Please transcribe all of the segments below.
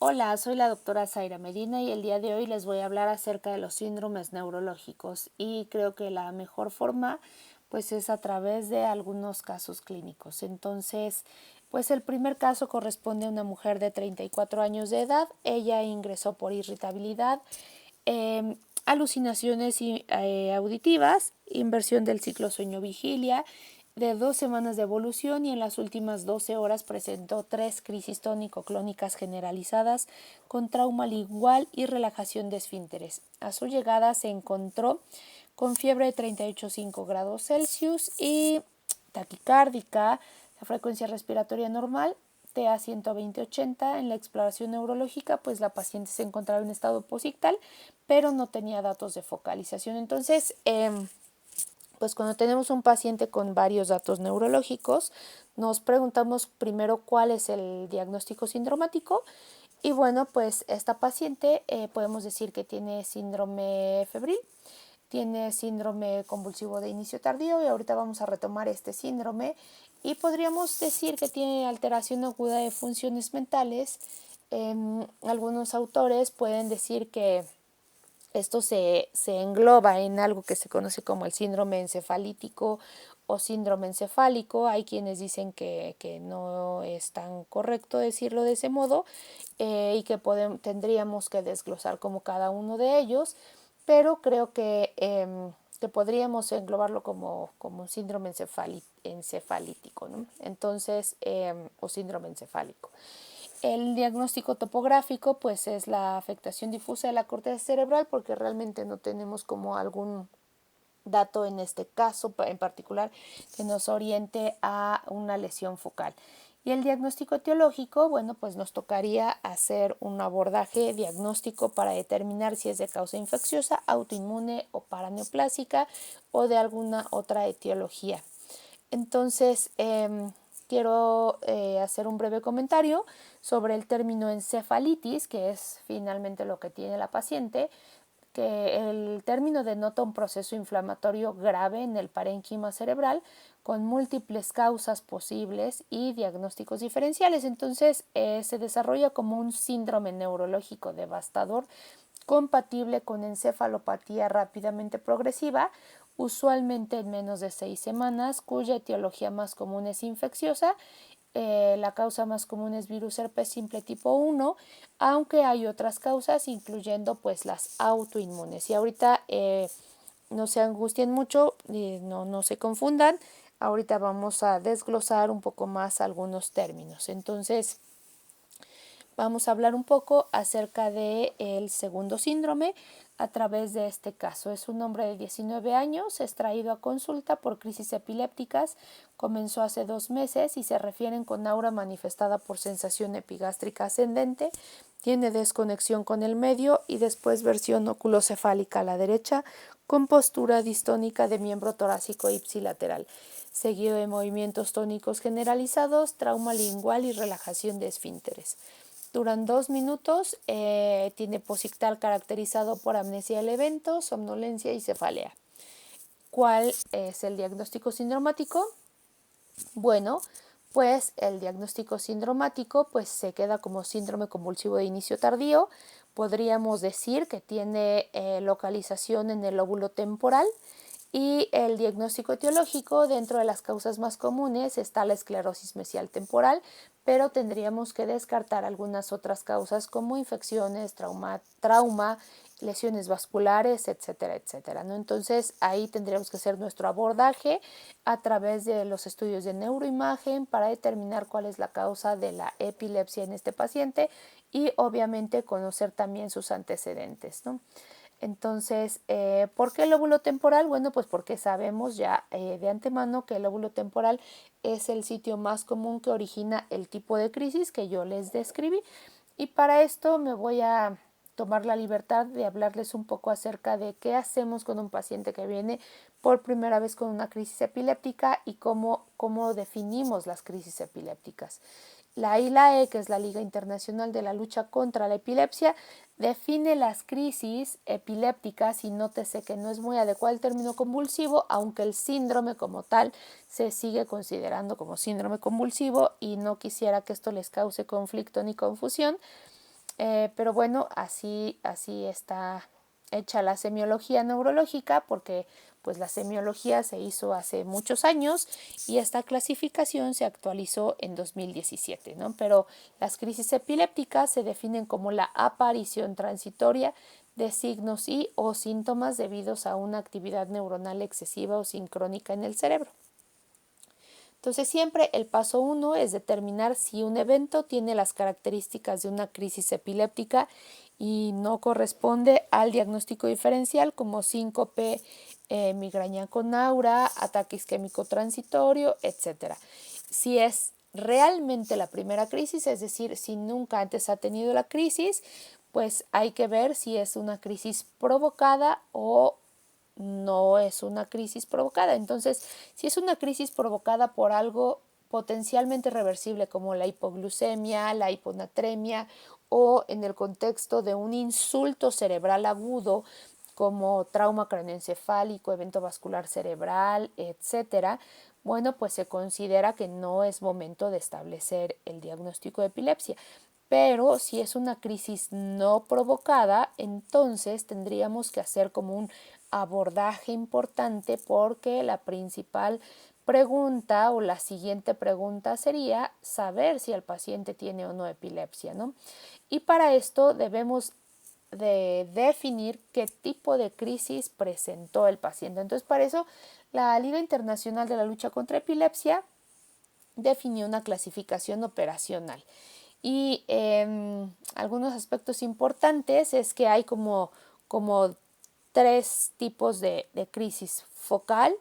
Hola, soy la doctora Zaira Medina y el día de hoy les voy a hablar acerca de los síndromes neurológicos y creo que la mejor forma pues es a través de algunos casos clínicos. Entonces, pues el primer caso corresponde a una mujer de 34 años de edad. Ella ingresó por irritabilidad, alucinaciones auditivas, inversión del ciclo sueño-vigilia, de 2 semanas de evolución y en las últimas 12 horas presentó 3 crisis tónico-clónicas generalizadas con trauma lingual y relajación de esfínteres. A su llegada se encontró con fiebre de 38,5 grados Celsius y taquicárdica, la frecuencia respiratoria normal, TA 120-80. En la exploración neurológica, pues la paciente se encontraba en estado posictal, pero no tenía datos de focalización. Entonces, pues cuando tenemos un paciente con varios datos neurológicos, nos preguntamos primero cuál es el diagnóstico sindromático. Y bueno, pues esta paciente podemos decir que tiene síndrome febril, tiene síndrome convulsivo de inicio tardío y ahorita vamos a retomar este síndrome y podríamos decir que tiene alteración aguda de funciones mentales. Algunos autores pueden decir que esto se engloba en algo que se conoce como el síndrome encefalítico o síndrome encefálico. Hay quienes dicen que no es tan correcto decirlo de ese modo y que tendríamos que desglosar como cada uno de ellos, pero creo que podríamos englobarlo como un síndrome encefalítico, ¿no? Entonces, o síndrome encefálico. El diagnóstico topográfico pues es la afectación difusa de la corteza cerebral porque realmente no tenemos como algún dato en este caso en particular que nos oriente a una lesión focal. Y el diagnóstico etiológico, bueno, pues nos tocaría hacer un abordaje diagnóstico para determinar si es de causa infecciosa, autoinmune o paraneoplásica o de alguna otra etiología. Entonces, quiero hacer un breve comentario sobre el término encefalitis, que es finalmente lo que tiene la paciente, que el término denota un proceso inflamatorio grave en el parénquima cerebral con múltiples causas posibles y diagnósticos diferenciales. Entonces, se desarrolla como un síndrome neurológico devastador compatible con encefalopatía rápidamente progresiva, usualmente en menos de 6 semanas, cuya etiología más común es infecciosa. La causa más común es virus herpes simple tipo 1, aunque hay otras causas, incluyendo pues las autoinmunes. Y ahorita no se angustien mucho, no se confundan. Ahorita vamos a desglosar un poco más algunos términos. Entonces, vamos a hablar un poco acerca del segundo síndrome a través de este caso. Es un hombre de 19 años, es traído a consulta por crisis epilépticas, comenzó hace 2 meses y se refieren con aura manifestada por sensación epigástrica ascendente, tiene desconexión con el medio y después versión oculocefálica a la derecha con postura distónica de miembro torácico ipsilateral, seguido de movimientos tónicos generalizados, trauma lingual y relajación de esfínteres. Duran 2 minutos, tiene posictal caracterizado por amnesia del evento, somnolencia y cefalea. ¿Cuál es el diagnóstico sindromático? Bueno, pues el diagnóstico sindromático pues se queda como síndrome convulsivo de inicio tardío. Podríamos decir que tiene localización en el lóbulo temporal. Y el diagnóstico etiológico, dentro de las causas más comunes está la esclerosis mesial temporal, pero tendríamos que descartar algunas otras causas como infecciones, trauma, lesiones vasculares, etcétera, etcétera, ¿no? Entonces ahí tendríamos que hacer nuestro abordaje a través de los estudios de neuroimagen para determinar cuál es la causa de la epilepsia en este paciente y obviamente conocer también sus antecedentes, ¿no? Entonces, ¿por qué el lóbulo temporal? Bueno, pues porque sabemos ya de antemano que el lóbulo temporal es el sitio más común que origina el tipo de crisis que yo les describí. Y para esto me voy a tomar la libertad de hablarles un poco acerca de qué hacemos con un paciente que viene por primera vez con una crisis epiléptica y cómo definimos las crisis epilépticas. La ILAE, que es la Liga Internacional de la Lucha contra la Epilepsia, define las crisis epilépticas y nótese que no es muy adecuado el término convulsivo, aunque el síndrome como tal se sigue considerando como síndrome convulsivo y no quisiera que esto les cause conflicto ni confusión. Pero bueno, así está hecha la semiología neurológica, porque pues la semiología se hizo hace muchos años y esta clasificación se actualizó en 2017, ¿no? Pero las crisis epilépticas se definen como la aparición transitoria de signos y o síntomas debidos a una actividad neuronal excesiva o sincrónica en el cerebro. Entonces siempre el paso 1 es determinar si un evento tiene las características de una crisis epiléptica y no corresponde al diagnóstico diferencial como síncope, migraña con aura, ataque isquémico transitorio, etc. Si es realmente la primera crisis, es decir, si nunca antes ha tenido la crisis, pues hay que ver si es una crisis provocada o no es una crisis provocada. Entonces, si es una crisis provocada por algo potencialmente reversible como la hipoglucemia, la hiponatremia o en el contexto de un insulto cerebral agudo como trauma craneoencefálico, evento vascular cerebral, etcétera, bueno, pues se considera que no es momento de establecer el diagnóstico de epilepsia. Pero si es una crisis no provocada, entonces tendríamos que hacer como un abordaje importante, porque la principal pregunta o la siguiente pregunta sería saber si el paciente tiene o no epilepsia, ¿no? Y para esto debemos de definir qué tipo de crisis presentó el paciente. Entonces, para eso la Liga Internacional de la Lucha contra Epilepsia definió una clasificación operacional. Y algunos aspectos importantes es que hay como tres tipos de crisis: focal,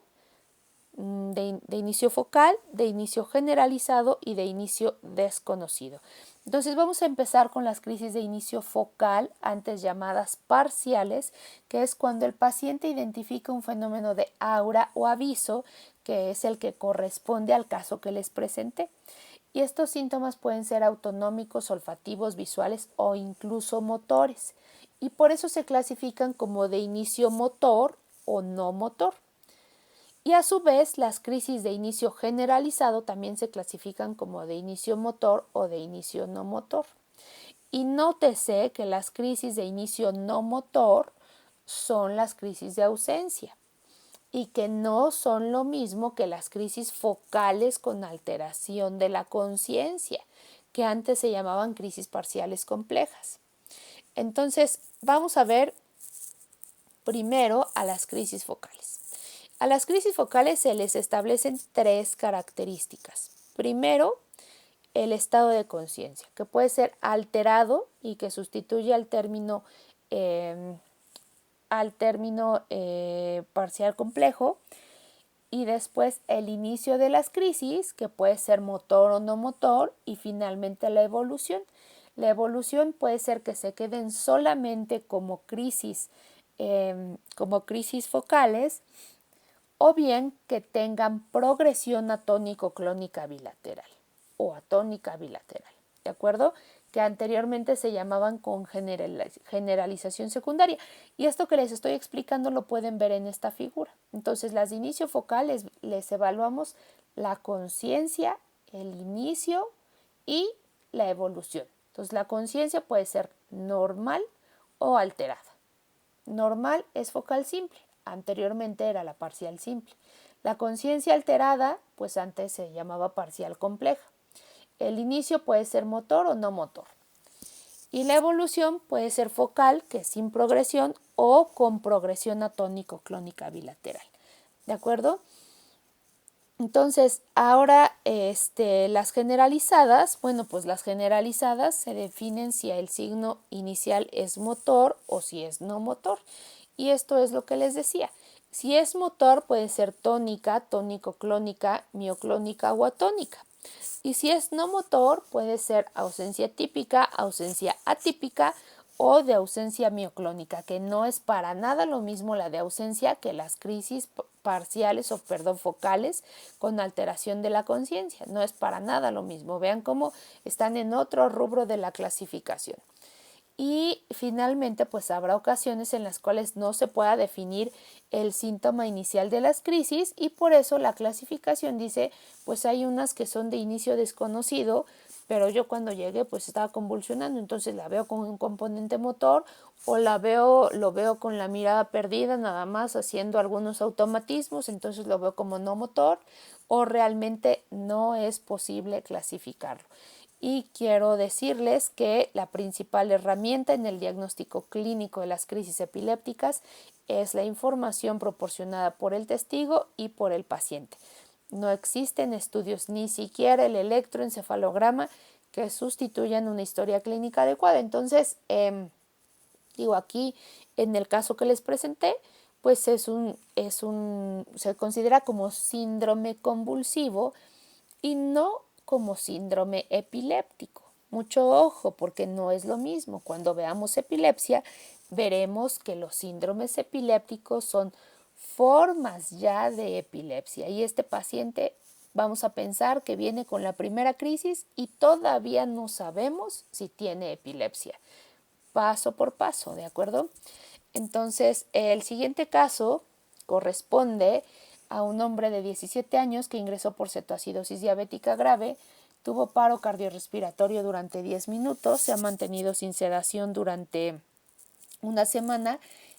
de inicio focal, de inicio generalizado y de inicio desconocido. Entonces vamos a empezar con las crisis de inicio focal, antes llamadas parciales, que es cuando el paciente identifica un fenómeno de aura o aviso, que es el que corresponde al caso que les presenté. Y estos síntomas pueden ser autonómicos, olfativos, visuales o incluso motores. Y por eso se clasifican como de inicio motor o no motor. Y a su vez, las crisis de inicio generalizado también se clasifican como de inicio motor o de inicio no motor. Y nótese que las crisis de inicio no motor son las crisis de ausencia y que no son lo mismo que las crisis focales con alteración de la conciencia, que antes se llamaban crisis parciales complejas. Entonces, vamos a ver primero a las crisis focales. A las crisis focales se les establecen tres características. Primero, el estado de conciencia, que puede ser alterado y que sustituye al término parcial complejo. Y después el inicio de las crisis, que puede ser motor o no motor, y finalmente la evolución. La evolución puede ser que se queden solamente como crisis focales, o bien que tengan progresión atónico-clónica bilateral o atónica bilateral, ¿de acuerdo? Que anteriormente se llamaban con generalización secundaria. Y esto que les estoy explicando lo pueden ver en esta figura. Entonces, las de inicio focal les evaluamos la conciencia, el inicio y la evolución. Entonces, la conciencia puede ser normal o alterada. Normal es focal simple, anteriormente era la parcial simple. La conciencia alterada, pues antes se llamaba parcial compleja. El inicio puede ser motor o no motor. Y la evolución puede ser focal, que es sin progresión, o con progresión atónico-clónica bilateral. ¿De acuerdo? Entonces, ahora las generalizadas, bueno, pues las generalizadas se definen si el signo inicial es motor o si es no motor. Y esto es lo que les decía. Si es motor, puede ser tónica, tónico-clónica, mioclónica o atónica. Y si es no motor, puede ser ausencia típica, ausencia atípica o de ausencia mioclónica, que no es para nada lo mismo la de ausencia que las crisis parciales focales con alteración de la conciencia. No es para nada lo mismo. Vean cómo están en otro rubro de la clasificación. Y finalmente, pues habrá ocasiones en las cuales no se pueda definir el síntoma inicial de las crisis, y por eso la clasificación dice, pues hay unas que son de inicio desconocido, pero yo cuando llegué pues estaba convulsionando, entonces la veo con un componente motor o lo veo con la mirada perdida nada más haciendo algunos automatismos, entonces lo veo como no motor o realmente no es posible clasificarlo. Y quiero decirles que la principal herramienta en el diagnóstico clínico de las crisis epilépticas es la información proporcionada por el testigo y por el paciente. No existen estudios, ni siquiera el electroencefalograma, que sustituyan una historia clínica adecuada. Entonces, aquí en el caso que les presenté, pues se considera como síndrome convulsivo y no como síndrome epiléptico. Mucho ojo, porque no es lo mismo. Cuando veamos epilepsia, veremos que los síndromes epilépticos son formas ya de epilepsia. Y este paciente, vamos a pensar que viene con la primera crisis y todavía no sabemos si tiene epilepsia. Paso por paso, ¿de acuerdo? Entonces, el siguiente caso corresponde a un hombre de 17 años que ingresó por cetoacidosis diabética grave, tuvo paro cardiorrespiratorio durante 10 minutos, se ha mantenido sin sedación durante una semana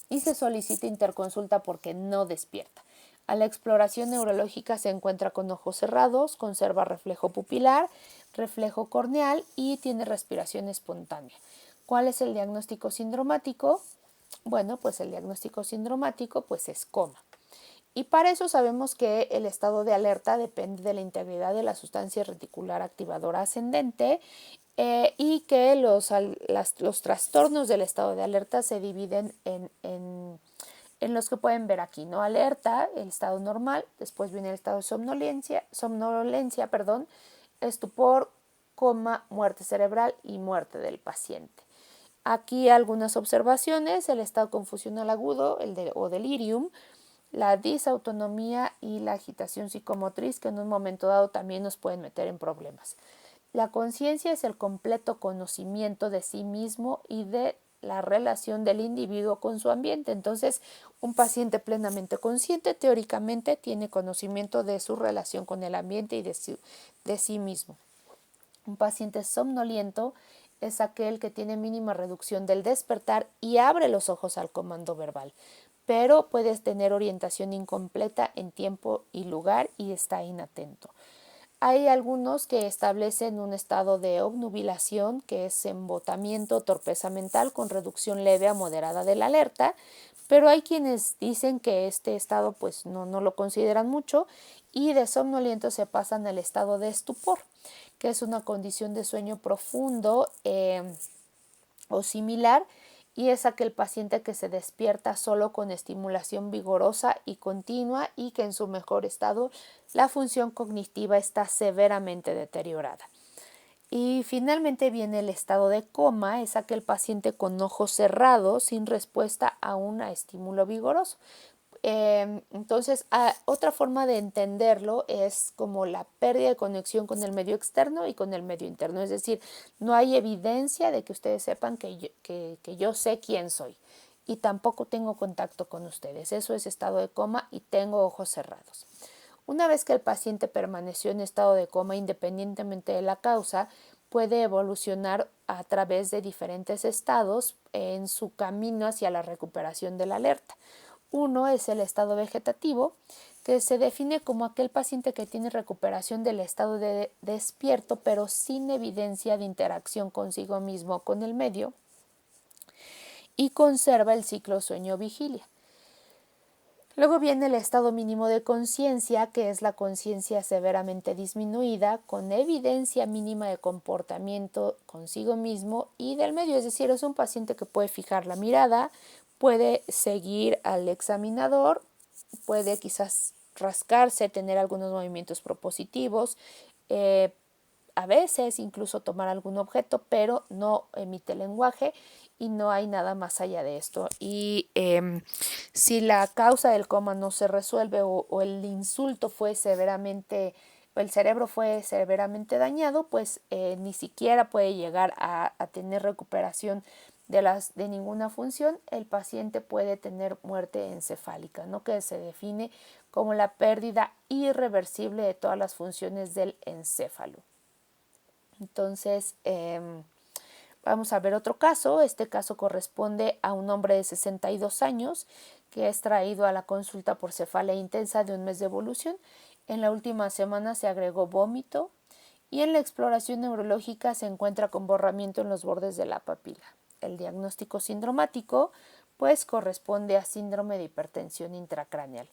y se solicita interconsulta porque no despierta. A la exploración neurológica se encuentra con ojos cerrados, conserva reflejo pupilar, reflejo corneal y tiene respiración espontánea. ¿Cuál es el diagnóstico sindromático? Bueno, pues el diagnóstico sindromático pues es coma. Y para eso sabemos que el estado de alerta depende de la integridad de la sustancia reticular activadora ascendente y que los trastornos del estado de alerta se dividen en los que pueden ver aquí, ¿no? Alerta, el estado normal, después viene el estado de somnolencia, estupor, coma, muerte cerebral y muerte del paciente. Aquí algunas observaciones: el estado confusional agudo o delirium, la disautonomía y la agitación psicomotriz, que en un momento dado también nos pueden meter en problemas. La conciencia es el completo conocimiento de sí mismo y de la relación del individuo con su ambiente. Entonces, un paciente plenamente consciente teóricamente tiene conocimiento de su relación con el ambiente y de sí mismo. Un paciente somnoliento es aquel que tiene mínima reducción del despertar y abre los ojos al comando verbal, pero puede tener orientación incompleta en tiempo y lugar y está inatento. Hay algunos que establecen un estado de obnubilación, que es embotamiento, torpeza mental con reducción leve a moderada de la alerta, pero hay quienes dicen que este estado pues no lo consideran mucho y de somnoliento se pasan al estado de estupor, que es una condición de sueño profundo o similar, y es aquel paciente que se despierta solo con estimulación vigorosa y continua y que en su mejor estado la función cognitiva está severamente deteriorada. Y finalmente viene el estado de coma, es aquel paciente con ojos cerrados sin respuesta a un estímulo vigoroso. Entonces, otra forma de entenderlo es como la pérdida de conexión con el medio externo y con el medio interno. Es decir, no hay evidencia de que ustedes sepan que yo sé quién soy y tampoco tengo contacto con ustedes. Eso es estado de coma y tengo ojos cerrados. Una vez que el paciente permaneció en estado de coma, independientemente de la causa, puede evolucionar a través de diferentes estados en su camino hacia la recuperación de la alerta. Uno es el estado vegetativo, que se define como aquel paciente que tiene recuperación del estado de despierto, pero sin evidencia de interacción consigo mismo o con el medio, y conserva el ciclo sueño-vigilia. Luego viene el estado mínimo de conciencia, que es la conciencia severamente disminuida, con evidencia mínima de comportamiento consigo mismo y del medio. Es decir, es un paciente que puede fijar la mirada, puede seguir al examinador, puede quizás rascarse, tener algunos movimientos propositivos, a veces incluso tomar algún objeto, pero no emite lenguaje y no hay nada más allá de esto. Y si la causa del coma no se resuelve o el insulto fue severamente, o el cerebro fue severamente dañado, pues ni siquiera puede llegar a tener recuperación de ninguna función. El paciente puede tener muerte encefálica, ¿no? Que se define como la pérdida irreversible de todas las funciones del encéfalo. Entonces, vamos a ver otro caso. Este caso corresponde a un hombre de 62 años que es traído a la consulta por cefalea intensa de un mes de evolución. En la última semana se agregó vómito y en la exploración neurológica se encuentra con borramiento en los bordes de la papila. El diagnóstico sindromático pues corresponde a síndrome de hipertensión intracraneal.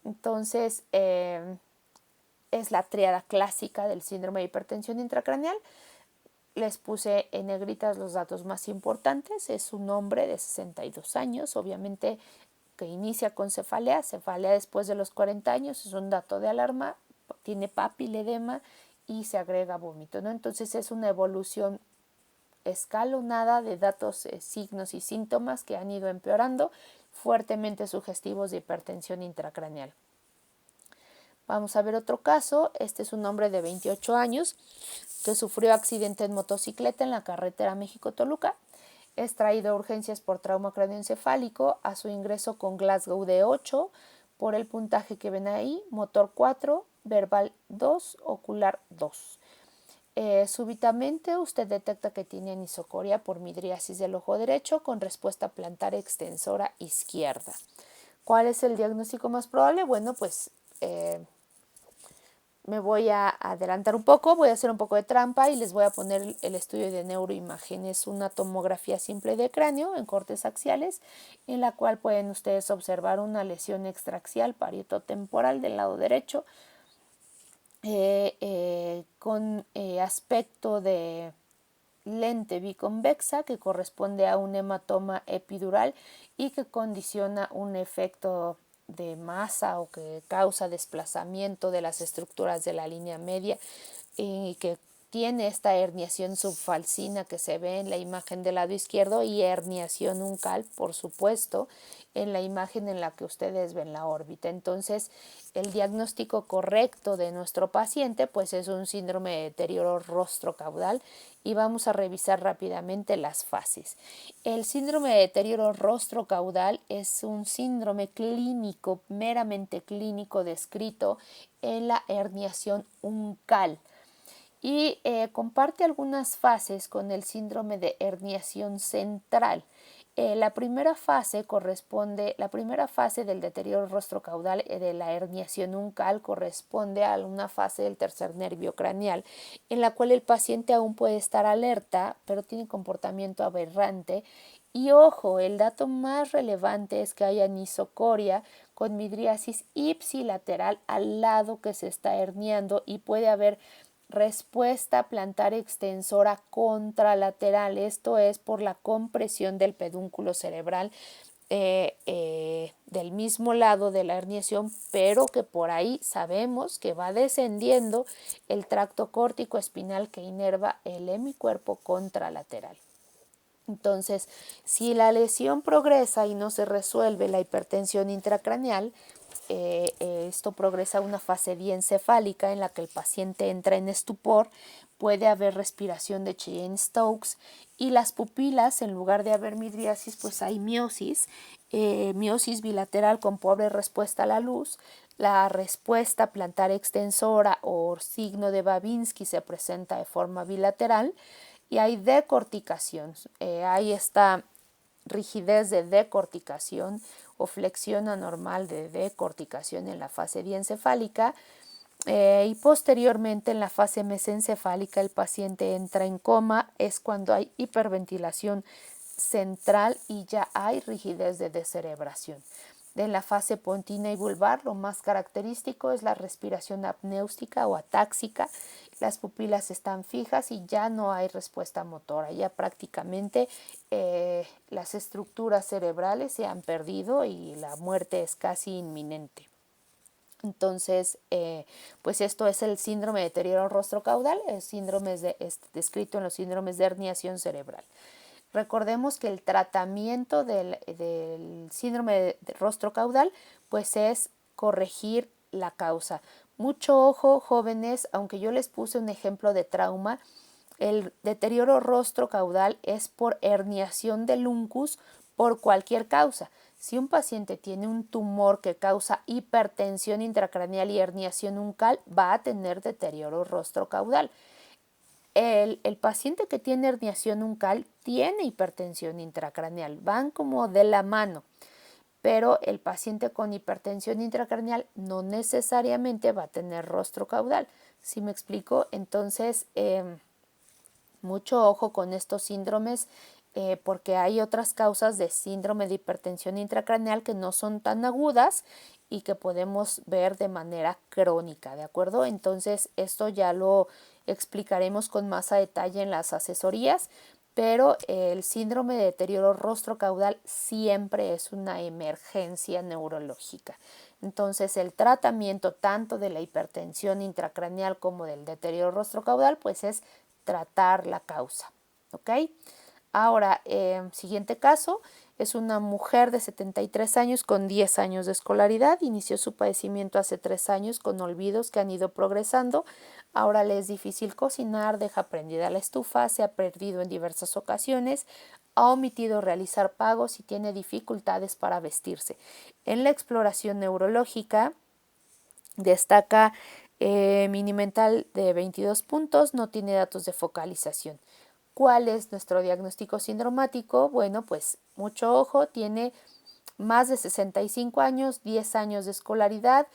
Entonces, es la tríada clásica del síndrome de hipertensión intracraneal. Les puse en negritas los datos más importantes. Es un hombre de 62 años, obviamente que inicia con cefalea después de los 40 años, es un dato de alarma, tiene papiledema y se agrega vómito, ¿no? Entonces es una evolución escalonada de datos, signos y síntomas que han ido empeorando, fuertemente sugestivos de hipertensión intracraneal. Vamos a ver otro caso. Este es un hombre de 28 años que sufrió accidente en motocicleta en la carretera México-Toluca. Es traído a urgencias por trauma craneoencefálico. A su ingreso con Glasgow de 8 por el puntaje que ven ahí, motor 4, verbal 2, ocular 2. Súbitamente usted detecta que tiene anisocoria por midriasis del ojo derecho con respuesta plantar extensora izquierda. ¿Cuál es el diagnóstico más probable? Bueno, pues me voy a adelantar un poco, voy a hacer un poco de trampa y les voy a poner el estudio de neuroimagen. Es una tomografía simple de cráneo en cortes axiales, en la cual pueden ustedes observar una lesión extraaxial parietotemporal del lado derecho, con aspecto de lente biconvexa que corresponde a un hematoma epidural y que condiciona un efecto de masa o que causa desplazamiento de las estructuras de la línea media y que tiene esta herniación subfalcina que se ve en la imagen del lado izquierdo y herniación uncal, por supuesto, en la imagen en la que ustedes ven la órbita. Entonces, el diagnóstico correcto de nuestro paciente pues es un síndrome de deterioro rostrocaudal y vamos a revisar rápidamente las fases. El síndrome de deterioro rostrocaudal es un síndrome clínico, meramente clínico, descrito en la herniación uncal y comparte algunas fases con el síndrome de herniación central. La primera fase del deterioro rostrocaudal de la herniación uncal corresponde a una fase del tercer nervio craneal, en la cual el paciente aún puede estar alerta, pero tiene comportamiento aberrante. Y ojo, el dato más relevante es que hay anisocoria con midriasis ipsilateral al lado que se está herniando y puede haber respuesta plantar extensora contralateral, esto es por la compresión del pedúnculo cerebral del mismo lado de la herniación, pero que por ahí sabemos que va descendiendo el tracto córtico espinal que inerva el hemicuerpo contralateral. Entonces, si la lesión progresa y no se resuelve la hipertensión intracraneal, esto progresa a una fase diencefálica en la que el paciente entra en estupor, puede haber respiración de Cheyne-Stokes y las pupilas, en lugar de haber midriasis, pues hay miosis, miosis bilateral con pobre respuesta a la luz. La respuesta plantar extensora o signo de Babinski se presenta de forma bilateral y hay decorticación, hay esta rigidez de decorticación o flexión anormal de decorticación en la fase diencefálica y posteriormente en la fase mesencefálica el paciente entra en coma, es cuando hay hiperventilación central y ya hay rigidez de descerebración. En la fase pontina y vulvar, lo más característico es la respiración apnéustica o atáxica. Las pupilas están fijas y ya no hay respuesta motora. Ya prácticamente las estructuras cerebrales se han perdido y la muerte es casi inminente. Entonces, pues esto es el síndrome de deterioro rostrocaudal, el síndrome es descrito en los síndromes de herniación cerebral. Recordemos que el tratamiento del síndrome de rostrocaudal pues es corregir la causa. Mucho ojo, jóvenes, aunque yo les puse un ejemplo de trauma, el deterioro rostrocaudal es por herniación del uncus por cualquier causa. Si un paciente tiene un tumor que causa hipertensión intracraneal y herniación uncal, va a tener deterioro rostrocaudal. el paciente que tiene herniación uncal tiene hipertensión intracraneal, van como de la mano, pero el paciente con hipertensión intracraneal no necesariamente va a tener rostro caudal. ¿Sí me explico? Entonces, mucho ojo con estos síndromes porque hay otras causas de síndrome de hipertensión intracraneal que no son tan agudas y que podemos ver de manera crónica, ¿de acuerdo? Entonces, esto ya lo explicaremos con más a detalle en las asesorías, pero el síndrome de deterioro rostro-caudal siempre es una emergencia neurológica. Entonces, el tratamiento tanto de la hipertensión intracraneal como del deterioro rostro-caudal, pues es tratar la causa, ¿ok? Ahora, siguiente caso, es una mujer de 73 años con 10 años de escolaridad. Inició su padecimiento hace 3 años con olvidos que han ido progresando. Ahora le es difícil cocinar, deja prendida la estufa, se ha perdido en diversas ocasiones, ha omitido realizar pagos y tiene dificultades para vestirse. En la exploración neurológica destaca mini mental de 22 puntos, no tiene datos de focalización. ¿Cuál es nuestro diagnóstico sindromático? Bueno, pues mucho ojo, tiene más de 65 años, 10 años de escolaridad,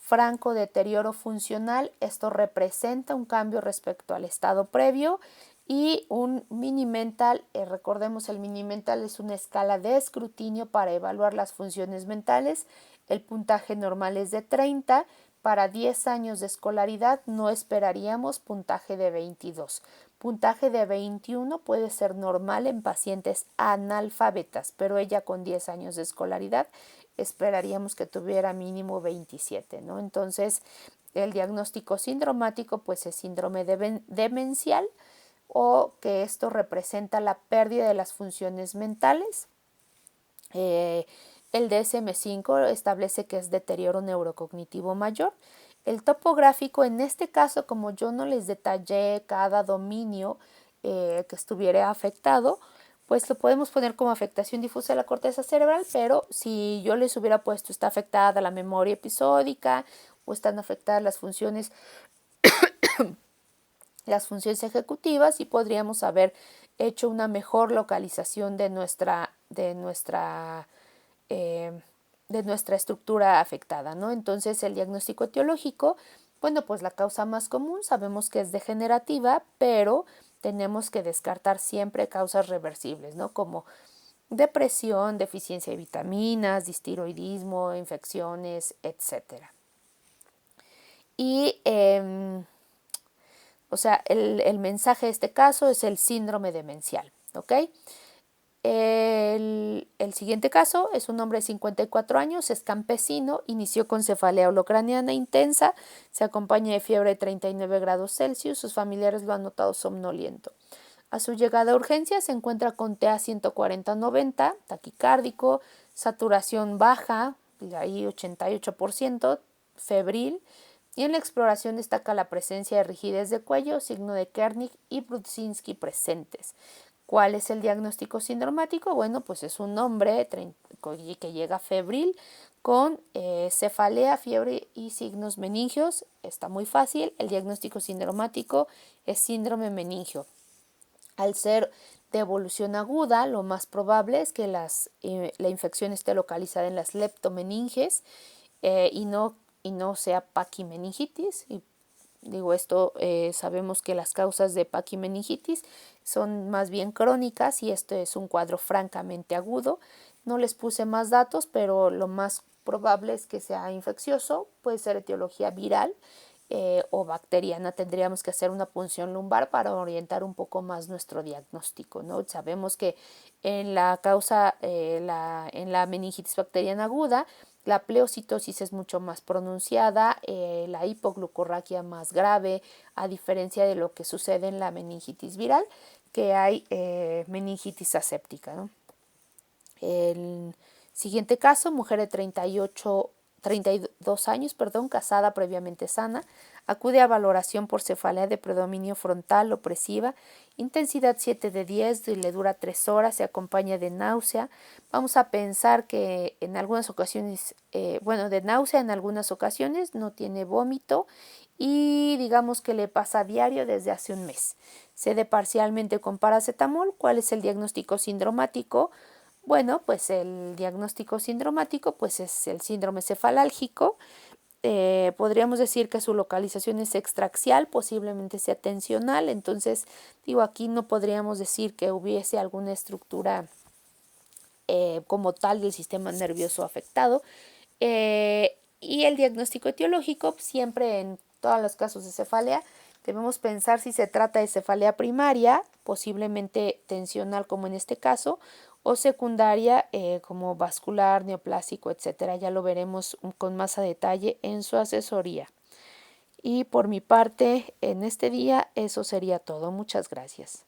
franco deterioro funcional. Esto representa un cambio respecto al estado previo y un mini mental. Recordemos, el mini mental es una escala de escrutinio para evaluar las funciones mentales. El puntaje normal es de 30. Para 10 años de escolaridad no esperaríamos puntaje de 22. Puntaje de 21 puede ser normal en pacientes analfabetas, pero ella con 10 años de escolaridad esperaríamos que tuviera mínimo 27, ¿no? Entonces, el diagnóstico sindromático pues es síndrome demencial o que esto representa la pérdida de las funciones mentales. El DSM-5 establece que es deterioro neurocognitivo mayor. El topográfico, en este caso, como yo no les detallé cada dominio que estuviera afectado, pues lo podemos poner como afectación difusa de la corteza cerebral, pero si yo les hubiera puesto está afectada la memoria episódica o están afectadas las funciones ejecutivas, y podríamos haber hecho una mejor localización de nuestra estructura afectada, ¿no? Entonces, el diagnóstico etiológico, bueno, pues la causa más común sabemos que es degenerativa, pero tenemos que descartar siempre causas reversibles, ¿no? Como depresión, deficiencia de vitaminas, distiroidismo, infecciones, etcétera. Y, o sea, el mensaje de este caso es el síndrome demencial, ¿ok? El siguiente caso es un hombre de 54 años, es campesino, inició con cefalea holocraniana intensa, se acompaña de fiebre de 39 grados Celsius, sus familiares lo han notado somnoliento. A su llegada a urgencias se encuentra con TA 140-90, taquicárdico, saturación baja, ahí 88%, febril, y en la exploración destaca la presencia de rigidez de cuello, signo de Kernig y Brudzinski presentes. ¿Cuál es el diagnóstico sindromático? Bueno, pues es un hombre que llega febril con cefalea, fiebre y signos meningios. Está muy fácil. El diagnóstico sindromático es síndrome meningio. Al ser de evolución aguda, lo más probable es que la infección esté localizada en las leptomeninges y no sea paquimeningitis. Y digo esto, sabemos que las causas de paquimeningitis son más bien crónicas y esto es un cuadro francamente agudo. No les puse más datos, pero lo más probable es que sea infeccioso, puede ser etiología viral o bacteriana. Tendríamos que hacer una punción lumbar para orientar un poco más nuestro diagnóstico, ¿no? Sabemos que en la causa, en la meningitis bacteriana aguda, la pleocitosis es mucho más pronunciada, la hipoglucorraquia más grave, a diferencia de lo que sucede en la meningitis viral, que hay meningitis aséptica, ¿no? El siguiente caso, mujer de 38 32 años, casada, previamente sana, acude a valoración por cefalea de predominio frontal opresiva, intensidad 7 de 10, y le dura 3 horas, se acompaña de náusea. Vamos a pensar que en algunas ocasiones, de náusea en algunas ocasiones, no tiene vómito y digamos que le pasa a diario desde hace un mes. Cede parcialmente con paracetamol. ¿Cuál es el diagnóstico sindromático? Bueno, pues el diagnóstico sindromático pues es el síndrome cefalálgico. Podríamos decir que su localización es extraaxial, posiblemente sea tensional. Entonces, aquí no podríamos decir que hubiese alguna estructura como tal del sistema nervioso afectado. Y el diagnóstico etiológico, siempre en todos los casos de cefalea, debemos pensar si se trata de cefalea primaria, posiblemente tensional como en este caso, o secundaria como vascular, neoplásico, etcétera. Ya lo veremos con más a detalle en su asesoría. Y por mi parte, en este día, eso sería todo. Muchas gracias.